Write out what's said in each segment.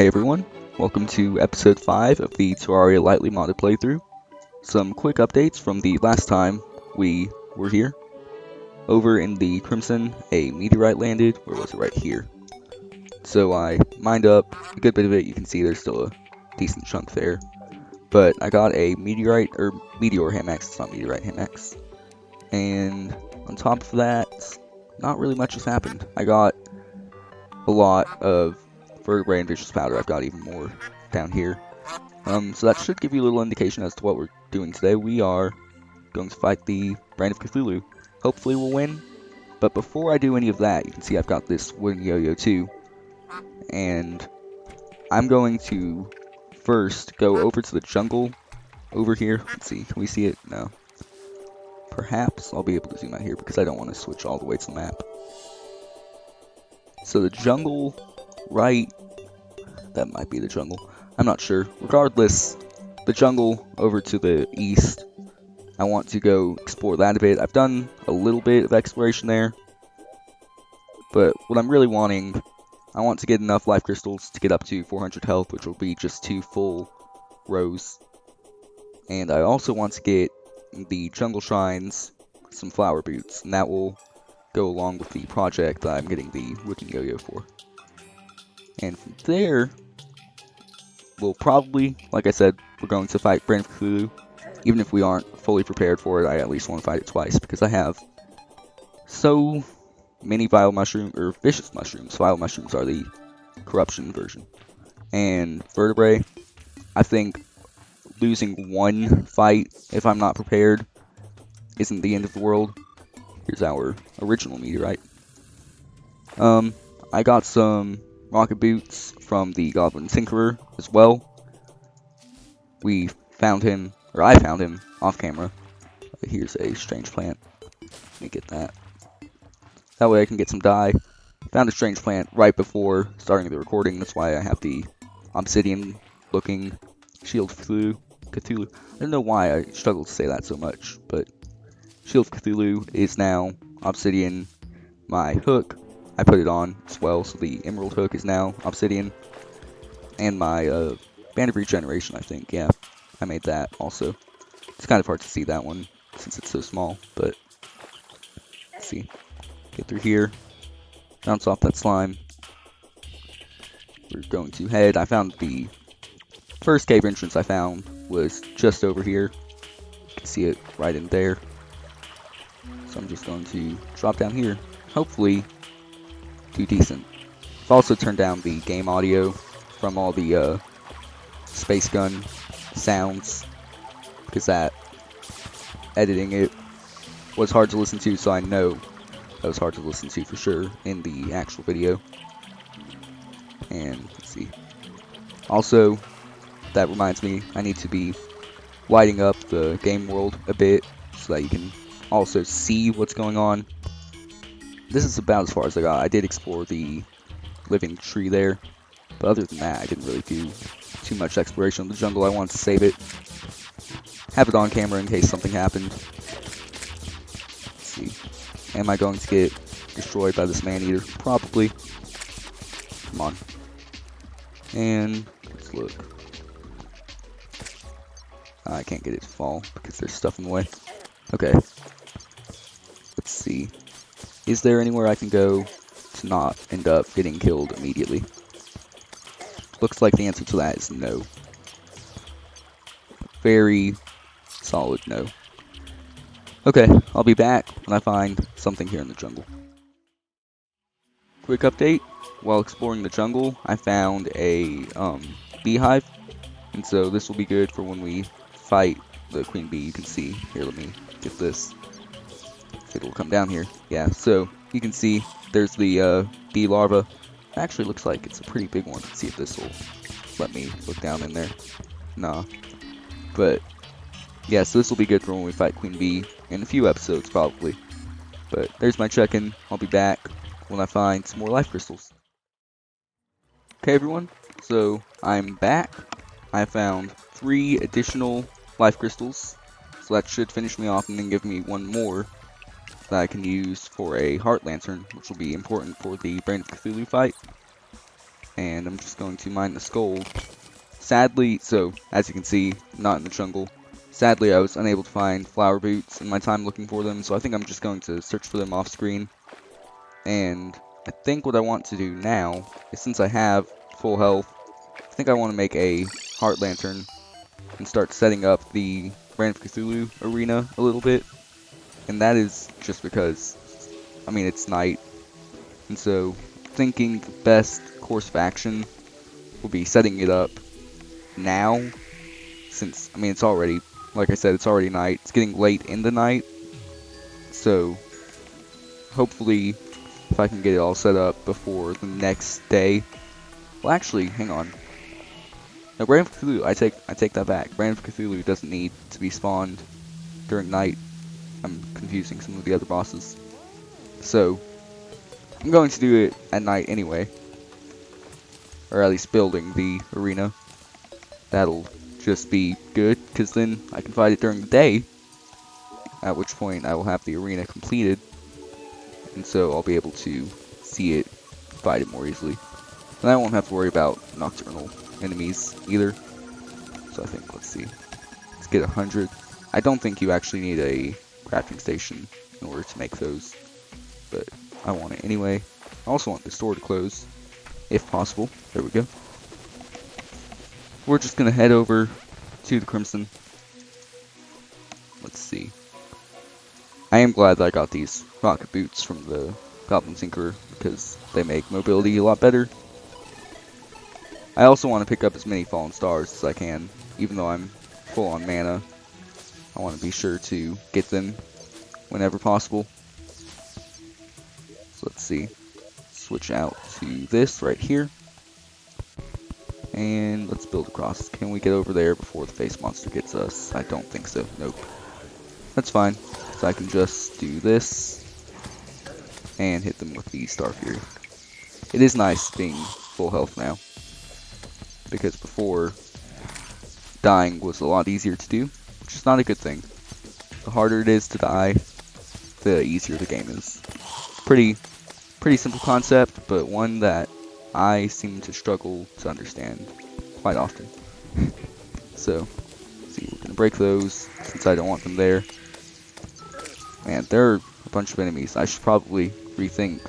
Hey everyone, welcome to episode 5 of the Terraria lightly modded playthrough. Some quick updates from the last time we were here. Over in the Crimson, a meteorite landed, or was it right here? So I mined up a good bit of it. You can see there's still a decent chunk there. But I got a meteor hammocks, it's not meteorite hammocks. And on top of that, not really much has happened. I got a lot of vertebrae and vicious powder. I've got even more down here. So that should give you a little indication as to what we're doing today. We are going to fight the Brain of Cthulhu. Hopefully we'll win. But before I do any of that, you can see I've got this wooden yo-yo too. And I'm going to first go over to the jungle over here. Let's see, can we see it? No. Perhaps I'll be able to zoom out here because I don't want to switch all the way to the map. So the jungle right, that might be the jungle, I'm not sure. Regardless, the jungle over to the east, I want to go explore that a bit. I've done a little bit of exploration there, but what I'm really wanting, I want to get enough life crystals to get up to 400 health, which will be just 2 full rows. And I also want to get the jungle shrines, some flower boots, and that will go along with the project that I'm getting the wooden yo-yo for. And from there, we'll probably, like I said, we're going to fight Brain of Cthulhu. Even if we aren't fully prepared for it, I at least want to fight it twice, because I have so many vile mushrooms, or vicious mushrooms. Vile mushrooms are the corruption version. And vertebrae, I think losing one fight, if I'm not prepared, isn't the end of the world. Here's our original meteorite. I got some rocket boots from the Goblin Tinkerer as well. We found him, or I found him off camera. Here's a strange plant. Let me get that. That way I can get some dye. Found a strange plant right before starting the recording. That's why I have the obsidian looking Shield of Cthulhu. I don't know why I struggle to say that so much, but Shield of Cthulhu is now obsidian. My hook, I put it on as well, so the emerald hook is now obsidian. And my band of regeneration, I think, yeah, I made that also. It's kind of hard to see that one since it's so small, but let's see. Get through here, bounce off that slime. We're going to head. I found the first cave entrance I found was just over here. You can see it right in there. So I'm just going to drop down here. Hopefully do decent. I've also turned down the game audio from all the space gun sounds, because that editing it was hard to listen to, so I know that was hard to listen to for sure in the actual video. And let's see. Also, that reminds me, I need to be lighting up the game world a bit so that you can also see what's going on. This is about as far as I got. I did explore the living tree there, but other than that, I didn't really do too much exploration of the jungle. I wanted to save it, have it on camera in case something happened. Let's see. Am I going to get destroyed by this man-eater? Probably. Come on. And let's look. I can't get it to fall because there's stuff in the way. Okay. Let's see. Is there anywhere I can go to not end up getting killed immediately? Looks like the answer to that is no. Very solid no. Okay, I'll be back when I find something here in the jungle. Quick update. While exploring the jungle, I found a beehive. And so this will be good for when we fight the queen bee. You can see. Here, let me get this. It'll come down here. Yeah, so you can see there's the bee larva. Actually looks like it's a pretty big one. Let's see if this will let me look down in there. Nah. But yeah, so this will be good for when we fight Queen Bee in a few episodes probably. But there's my check-in. I'll be back when I find some more life crystals. Okay everyone, so I'm back. I found 3 additional life crystals. So that should finish me off and then give me one more that I can use for a heart lantern, which will be important for the Brain of Cthulhu fight. and I'm just going to mine this gold. Sadly, so as you can see, not in the jungle. Sadly, I was unable to find flower boots in my time looking for them, so I think I'm just going to search for them off screen. And I think what I want to do now is, since I have full health, I think I want to make a heart lantern and start setting up the Brand of Cthulhu arena a little bit. And that is just because, I mean, it's night, and so thinking the best course of action will be setting it up now, since, I mean, it's already, like I said, it's already night. It's getting late in the night, so hopefully if I can get it all set up before the next day. Well, actually, hang on. No, Brand of Cthulhu, I take that back. Brand of Cthulhu doesn't need to be spawned during night. I'm confusing some of the other bosses. So, I'm going to do it at night anyway. Or at least building the arena. That'll just be good, because then I can fight it during the day. At which point I will have the arena completed. And so I'll be able to see it, fight it more easily. And I won't have to worry about nocturnal enemies either. So I think, let's see. Let's get 100. I don't think you actually need a crafting station in order to make those. But I want it anyway. I also want the store to close, if possible. There we go. We're just gonna head over to the Crimson. Let's see. I am glad that I got these rocket boots from the Goblin Tinkerer, because they make mobility a lot better. I also want to pick up as many fallen stars as I can, even though I'm full on mana. I want to be sure to get them whenever possible. So let's see. Switch out to this right here. And let's build across. Can we get over there before the face monster gets us? I don't think so. Nope. That's fine. So I can just do this and hit them with the Star Fury. It is nice being full health now, because before, dying was a lot easier to do, which is not a good thing. The harder it is to die, the easier the game is. Pretty simple concept, but one that I seem to struggle to understand quite often. So, let's see, we're gonna break those since I don't want them there. Man, there are a bunch of enemies. I should probably rethink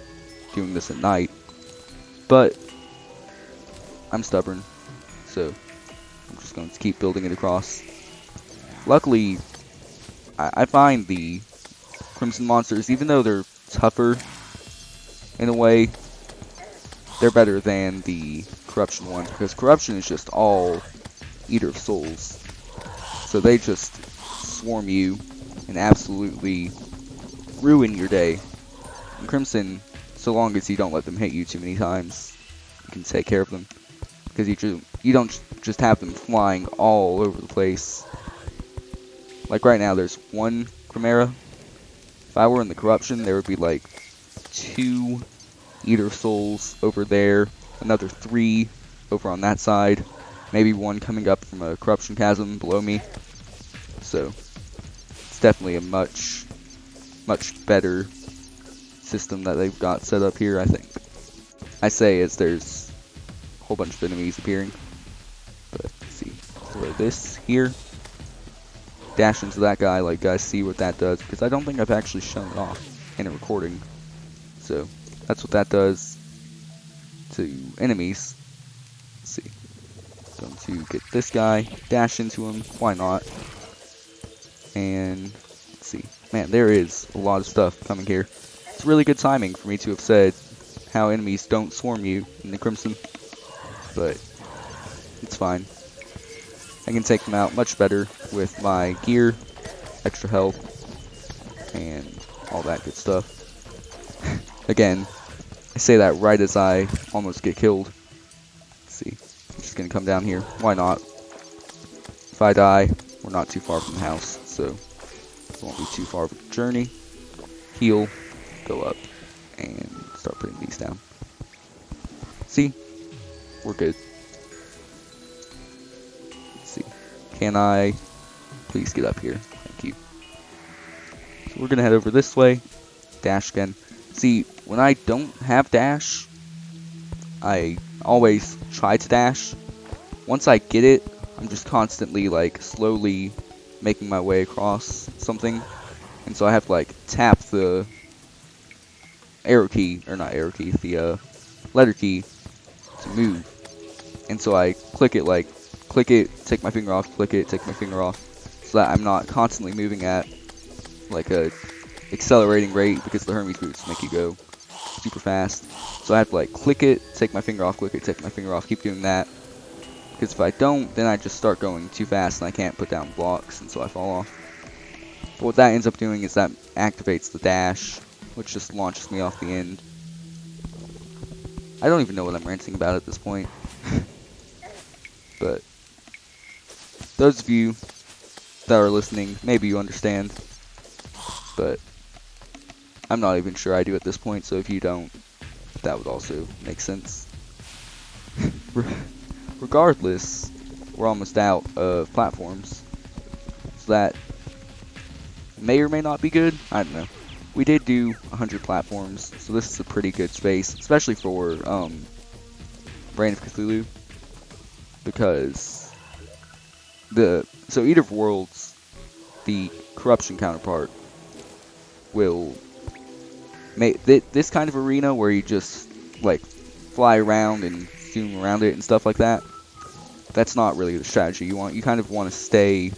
doing this at night, but I'm stubborn, so I'm just going to keep building it across. Luckily, I find the Crimson monsters, even though they're tougher in a way, they're better than the Corruption one, because Corruption is just all Eater of Souls. So they just swarm you and absolutely ruin your day. And Crimson, so long as you don't let them hit you too many times, you can take care of them. Because you don't just have them flying all over the place. Like right now, there's one Chimera. If I were in the Corruption, there would be like 2 Eater Souls over there, another 3 over on that side, maybe 1 coming up from a Corruption chasm below me. So it's definitely a much better system that they've got set up here, I think. I say as there's a whole bunch of enemies appearing. But let's see, throw this here. Dash into that guy, like guys see what that does, because I don't think I've actually shown it off in a recording. So that's what that does to enemies. Let's see. Going to get this guy, dash into him, why not? And let's see. Man, there is a lot of stuff coming here. It's really good timing for me to have said how enemies don't swarm you in the Crimson, but it's fine. I can take them out much better with my gear, extra health, and all that good stuff. Again, I say that right as I almost get killed. Let's see. I'm just gonna come down here. Why not? If I die, we're not too far from the house, so it won't be too far of a journey. Heal, go up, and start putting these down. See? We're good. Let's see. Can I please get up here? Thank you. So we're gonna head over this way. Dash again. See, when I don't have dash, I always try to dash. Once I get it, I'm just constantly like slowly making my way across something, and so I have to like tap the arrow key, or not arrow key, the letter key to move. And so I click it, take my finger off, click it, take my finger off, so that I'm not constantly moving at like a accelerating rate, because the Hermes boots make you go super fast. So I have to like click it, take my finger off, click it, take my finger off, keep doing that. Because if I don't, then I just start going too fast and I can't put down blocks, and so I fall off. But what that ends up doing is that activates the dash, which just launches me off the end. I don't even know what I'm ranting about at this point. But those of you that are listening, maybe you understand. But I'm not even sure I do at this point, so if you don't, that would also make sense. Regardless, we're almost out of platforms, so that may or may not be good. I don't know. We did do 100 platforms, so this is a pretty good space, especially for Reign of Cthulhu, because so Eater of Worlds, the corruption counterpart, will make this kind of arena where you just like fly around and zoom around it and stuff like that. That's not really the strategy. You kind of want to stay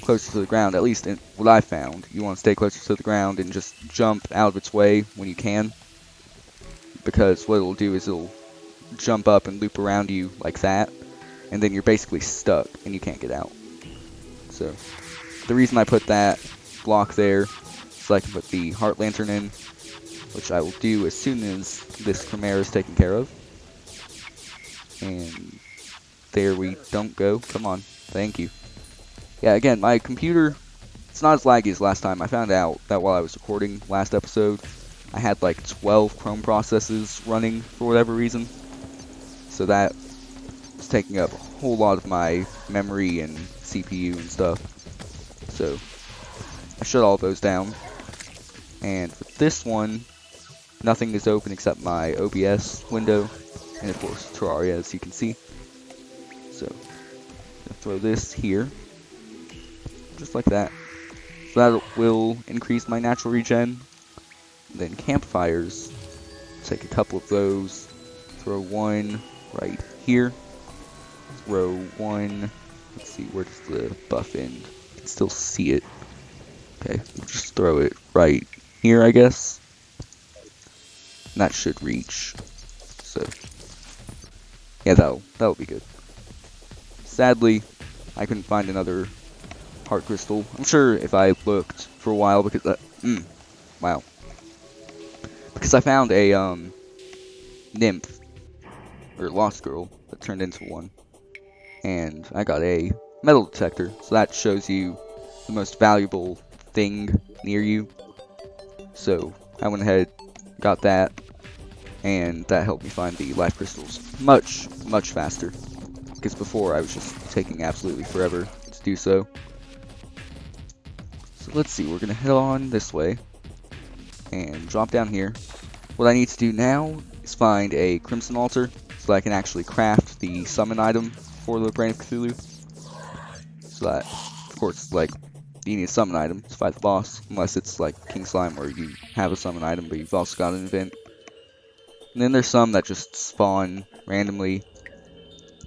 closer to the ground, at least in what I found. You want to stay closer to the ground and just jump out of its way when you can, because what it'll do is it'll jump up and loop around you like that, and then you're basically stuck and you can't get out. So the reason I put that block there is so I can put the heart lantern in, which I will do as soon as this Chimera is taken care of. And there we don't go. Come on. Thank you. Yeah, again, my computer, it's not as laggy as last time. I found out that while I was recording last episode, I had like 12 Chrome processes running for whatever reason. So that was taking up a whole lot of my memory and CPU and stuff. So I shut all those down. And for this one, nothing is open except my OBS window, and of course Terraria, as you can see. So I'll throw this here, just like that. So that will increase my natural regen. And then campfires, take a couple of those, throw one right here, throw one, let's see, where does the buff end? You can still see it. Okay, we'll just throw it right here, I guess. And that should reach. So yeah, that'll be good. Sadly, I couldn't find another heart crystal. I'm sure if I looked for a while, because wow, because I found a nymph or lost girl that turned into one, and I got a metal detector. So that shows you the most valuable thing near you. So I went ahead, got that, and that helped me find the life crystals much faster, because before I was just taking absolutely forever to do so. So let's see, we're gonna head on this way and drop down here. What I need to do now is find a crimson altar so that I can actually craft the summon item for the Reign of Cthulhu. So that, of course, like, you need a summon item to fight the boss, unless it's like King Slime where you have a summon item but you've also got an event. And then there's some that just spawn randomly.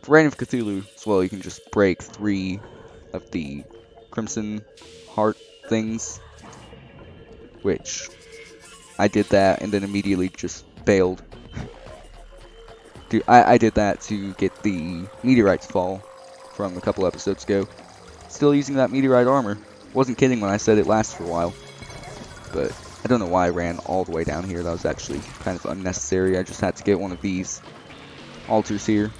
For Reign of Cthulhu as well, you can just break 3 of the crimson heart things, which I did that and then immediately just bailed. Dude, I did that to get the meteorite to fall from a couple episodes ago. Still using that meteorite armor. Wasn't kidding when I said it lasts for a while. But I don't know why I ran all the way down here. That was actually kind of unnecessary. I just had to get one of these altars here.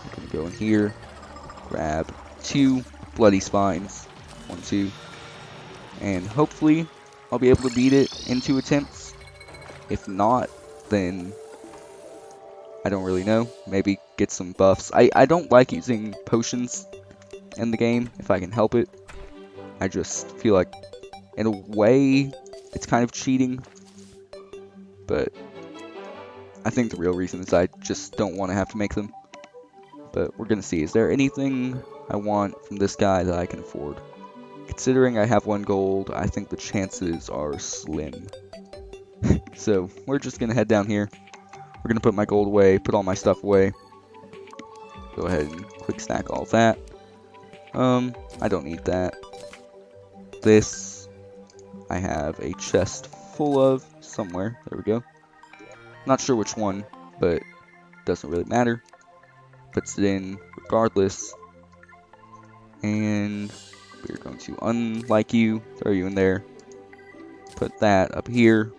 I'm gonna go in here, grab 2 bloody spines. 1, 2. And hopefully I'll be able to beat it in 2 attempts. If not, then I don't really know. Maybe get some buffs. I don't like using potions in the game if I can help it. I just feel like, in a way, it's kind of cheating. But I think the real reason is I just don't want to have to make them. But we're gonna see. Is there anything I want from this guy that I can afford? Considering I have 1 gold, I think the chances are slim. So we're just gonna head down here. We're gonna put my gold away, put all my stuff away. Go ahead and quick stack all that. I don't need that. This I have a chest full of somewhere. There we go. Not sure which one, but doesn't really matter. Puts it in regardless. And we're going to unlike you, throw you in there. Put that up here.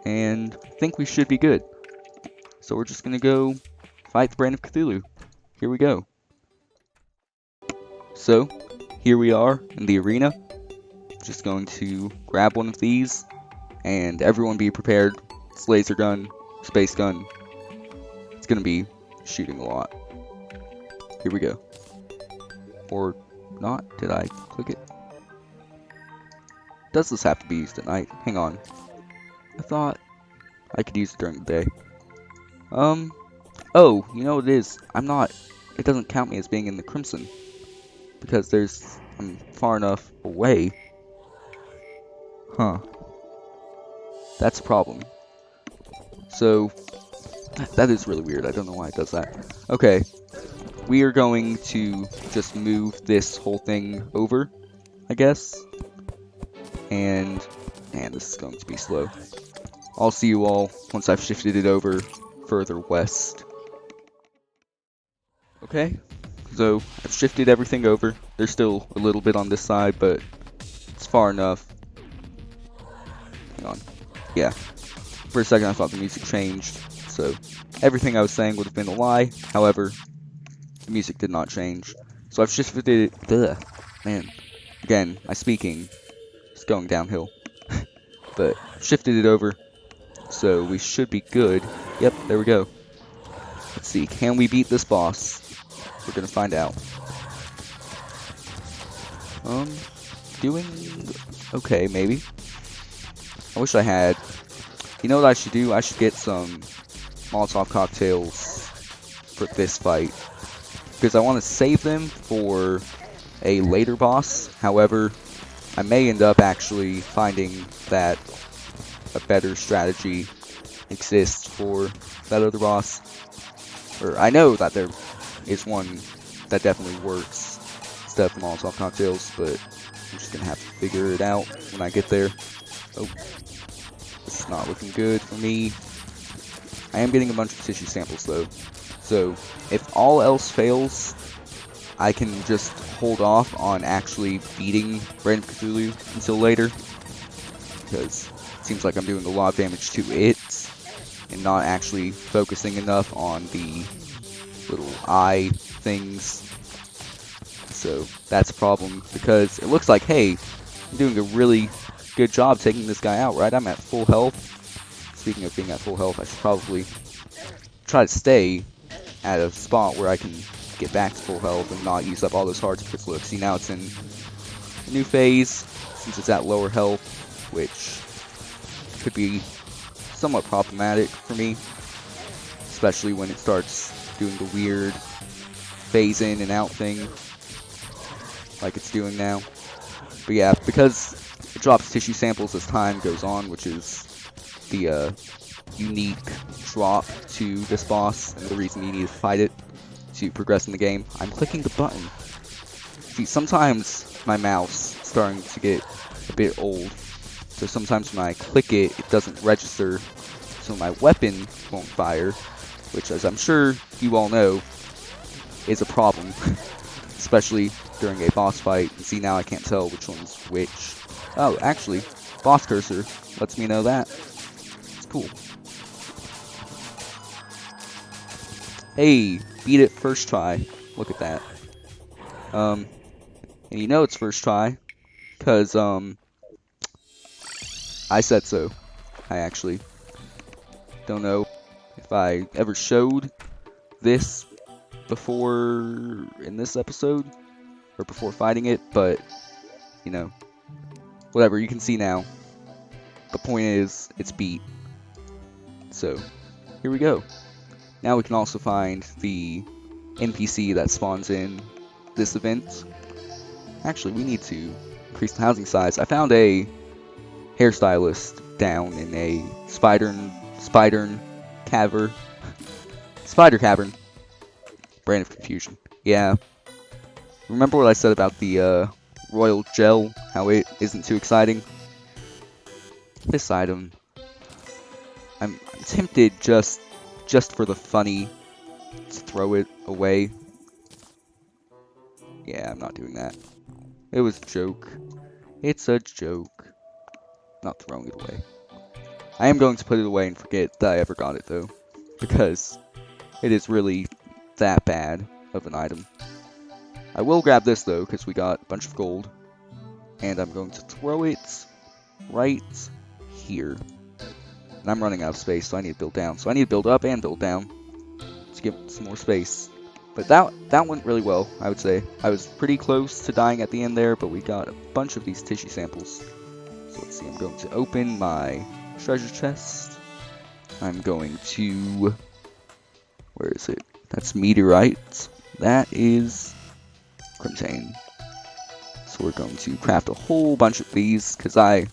And I think we should be good. So we're just gonna go fight the Brain of Cthulhu. Here we go. So, here we are in the arena. Just going to grab one of these, and everyone be prepared. It's laser gun, space gun. It's gonna be shooting a lot. Here we go. Or not? Did I click it? Does this have to be used at night? Hang on. I thought I could use it during the day. Oh, you know what it is? It doesn't count me as being in the Crimson. Because I'm far enough away. Huh. That's a problem. So, that is really weird. I don't know why it does that. Okay. We are going to just move this whole thing over, I guess. And, man, this is going to be slow. I'll see you all once I've shifted it over further west. Okay, so I've shifted everything over. There's still a little bit on this side, but it's far enough. Hang on. Yeah. For a second I thought the music changed, so everything I was saying would have been a lie. However, the music did not change. So I've shifted it. Ugh, man. Again, my speaking is going downhill. But shifted it over. So we should be good. Yep, there we go. Let's see, can we beat this boss? We're gonna find out. Doing okay, maybe. I wish I had. You know what I should do? I should get some Molotov cocktails for this fight. Because I want to save them for a later boss. However, I may end up actually finding that a better strategy exists for that other boss. Or I know that there is one that definitely works instead of the Molotov cocktails, but I'm just gonna have to figure it out when I get there. Oh, this is not looking good for me. I am getting a bunch of tissue samples though, so if all else fails, I can just hold off on actually beating Brain of Cthulhu until later, because it seems like I'm doing a lot of damage to it and not actually focusing enough on the little eye things. So that's a problem, because it looks like, hey, I'm doing a really good job taking this guy out, right? I'm at full health. Speaking of being at full health, I should probably try to stay at a spot where I can get back to full health and not use up all those hearts. Because look, see, now it's in a new phase since it's at lower health, which could be somewhat problematic for me, especially when it starts doing the weird phase in and out thing like it's doing now. But yeah, because it drops tissue samples as time goes on, which is the unique drop to this boss and the reason you need to fight it to progress in the game. I'm clicking the button. See, sometimes my mouse is starting to get a bit old, so sometimes when I click it, it doesn't register, so my weapon won't fire, which, as I'm sure you all know, is a problem, especially during a boss fight. And see, now I can't tell which one's which. Oh, actually, boss cursor lets me know that. It's cool. Hey, beat it first try. Look at that. And you know it's first try, because, I said so. I actually don't know if I ever showed this before in this episode, or before fighting it, but, you know, whatever, you can see now. The point is, it's beat. So, here we go. Now we can also find the NPC that spawns in this event. Actually, we need to increase the housing size. I found a hairstylist down in a spider cavern. Brain of confusion. Yeah. Remember what I said about the royal gel? How it isn't too exciting? This item, I'm tempted just for the funny to throw it away. Yeah, I'm not doing that. It was a joke. It's a joke. Not throwing it away. I am going to put it away and forget that I ever got it though, because it is really that bad of an item. I will grab this though, because we got a bunch of gold, and I'm going to throw it right here. And I'm running out of space, so I need to build down. So I need to build up and build down to get some more space. But that went really well, I would say. I was pretty close to dying at the end there, but we got a bunch of these tissue samples. So let's see, I'm going to open my treasure chest. I'm going to... Where is it? That's meteorite. That is Crimtane. So we're going to craft a whole bunch of these, because as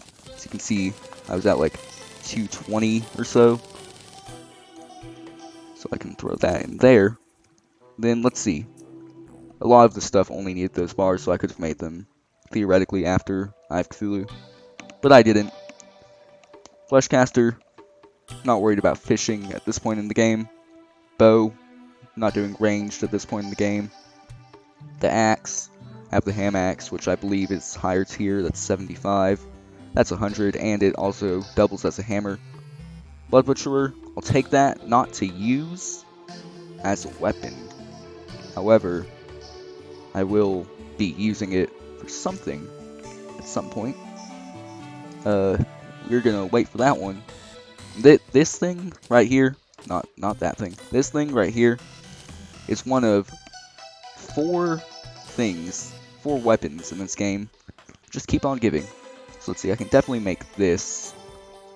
you can see, I was at like 220 or so. So I can throw that in there. Then let's see. A lot of the stuff only needed those bars, so I could have made them theoretically after I have Cthulhu. But I didn't. Fleshcaster, not worried about fishing at this point in the game. Bow, not doing ranged at this point in the game. The axe, I have the ham axe, which I believe is higher tier, that's 75. That's 100, and it also doubles as a hammer. Blood Butcherer, I'll take that, not to use as a weapon. However, I will be using it for something at some point. We're gonna wait for that one. This thing right here, not that thing. This thing right here is one of 4 weapons in this game. Just keep on giving. So let's see, I can definitely make this.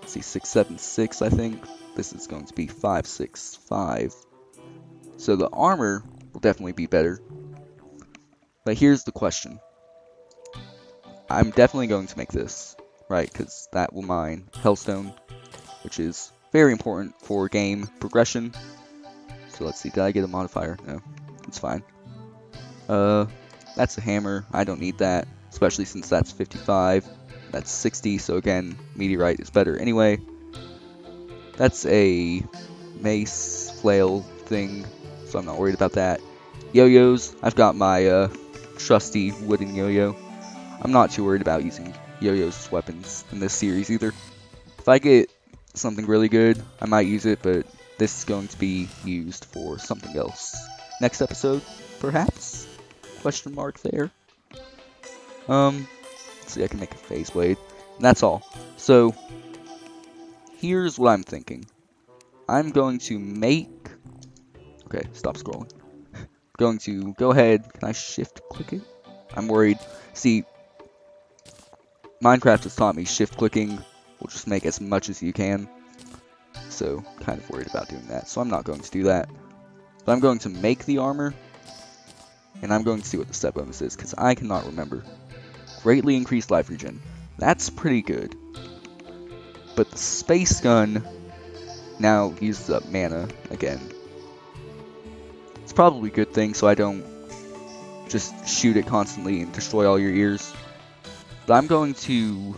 Let's see, 676, I think. This is going to be 565. So the armor will definitely be better. But here's the question. I'm definitely going to make this, right? Because that will mine Hellstone, which is very important for game progression. So let's see, did I get a modifier? No, it's fine. That's a hammer. I don't need that, especially since that's 55. That's 60, so again, meteorite is better anyway. That's a mace flail thing, so I'm not worried about that. Yo-yos, I've got my trusty wooden yo-yo. I'm not too worried about using yo-yos as weapons in this series either. If I get something really good, I might use it, but this is going to be used for something else. Next episode, perhaps? Question mark there. Let's see, I can make a phase blade. And that's all. So, here's what I'm thinking. I'm going to make... Okay, stop scrolling. Going to go ahead. Can I shift click it? I'm worried. See, Minecraft has taught me shift clicking will just make as much as you can. So, kind of worried about doing that. So I'm not going to do that. But I'm going to make the armor. And I'm going to see what the step bonus is, because I cannot remember. Greatly increased life regen. That's pretty good. But the space gun now uses up mana again. It's probably a good thing, so I don't just shoot it constantly and destroy all your ears. But I'm going to...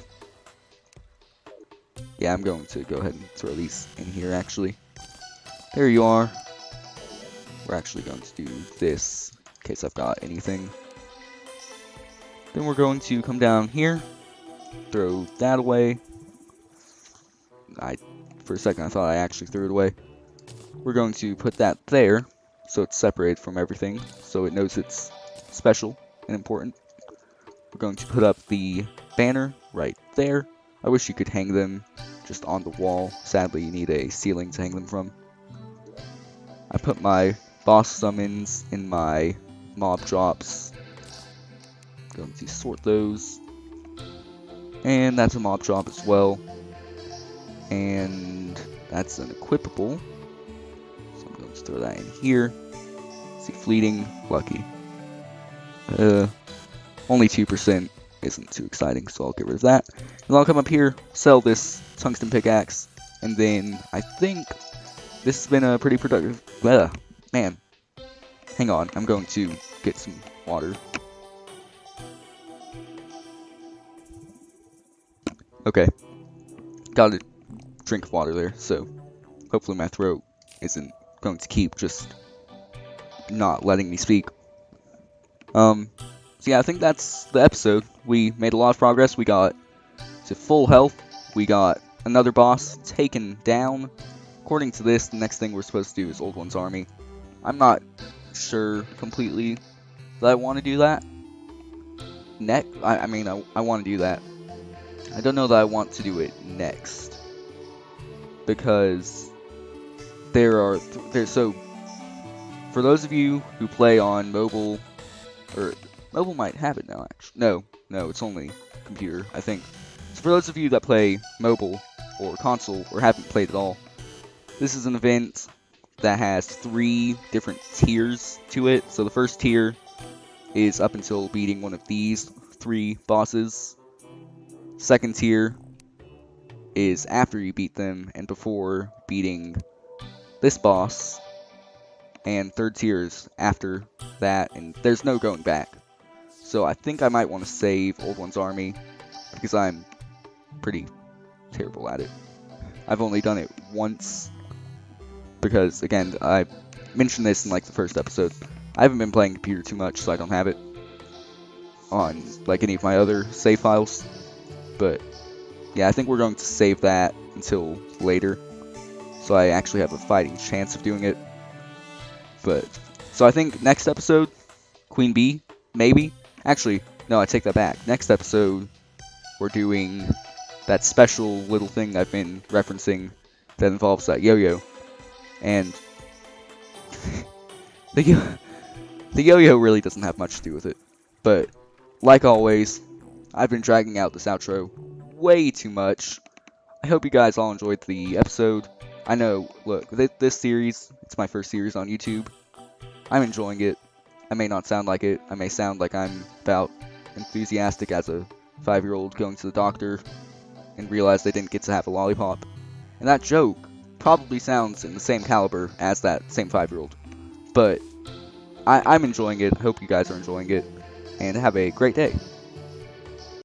Yeah, I'm going to go ahead and throw these in here, actually. There you are. We're actually going to do this, in case I've got anything. Then we're going to come down here, throw that away. For a second, I thought I actually threw it away. We're going to put that there, so it's separated from everything, so it knows it's special and important. We're going to put up the banner right there. I wish you could hang them just on the wall. Sadly, you need a ceiling to hang them from. I put my boss summons in my mob drops. Going to sort those. And that's a mob drop as well. And that's an equipable. Just throw that in here. See, fleeting, lucky. Only 2% isn't too exciting, so I'll get rid of that. And I'll come up here, sell this tungsten pickaxe, and then I think this has been a pretty productive... man, hang on, I'm going to get some water. Okay, got a drink of water there, so hopefully my throat isn't going to keep just not letting me speak. So yeah, I think that's the episode. We made a lot of progress. We got to full health. We got another boss taken down. According to this, the next thing we're supposed to do is Old One's Army. I'm not sure completely that I want to do that. I want to do that. I don't know that I want to do it next. Because so for those of you who play on mobile, or mobile might have it now actually. No, it's only computer, I think. So for those of you that play mobile or console or haven't played at all, this is an event that has 3 different tiers to it. So the first tier is up until beating one of these 3 bosses. Second tier is after you beat them and before beating this boss. And third tier is after that, and there's no going back. So I think I might want to save Old One's Army, because I'm pretty terrible at it. I've only done it once, because, again, I mentioned this in, like, the first episode. I haven't been playing computer too much, so I don't have it on, like, any of my other save files. But, yeah, I think we're going to save that until later, so I actually have a fighting chance of doing it. But, so I think next episode, Queen Bee, maybe? Actually, no, I take that back. Next episode, we're doing that special little thing I've been referencing that involves that yo-yo. And the yo-yo really doesn't have much to do with it. But, like always, I've been dragging out this outro way too much. I hope you guys all enjoyed the episode. I know, look, this series, it's my first series on YouTube. I'm enjoying it. I may not sound like it. I may sound like I'm about enthusiastic as a 5-year-old going to the doctor and realize they didn't get to have a lollipop. And that joke probably sounds in the same caliber as that same 5-year-old. But I'm enjoying it. Hope you guys are enjoying it. And have a great day.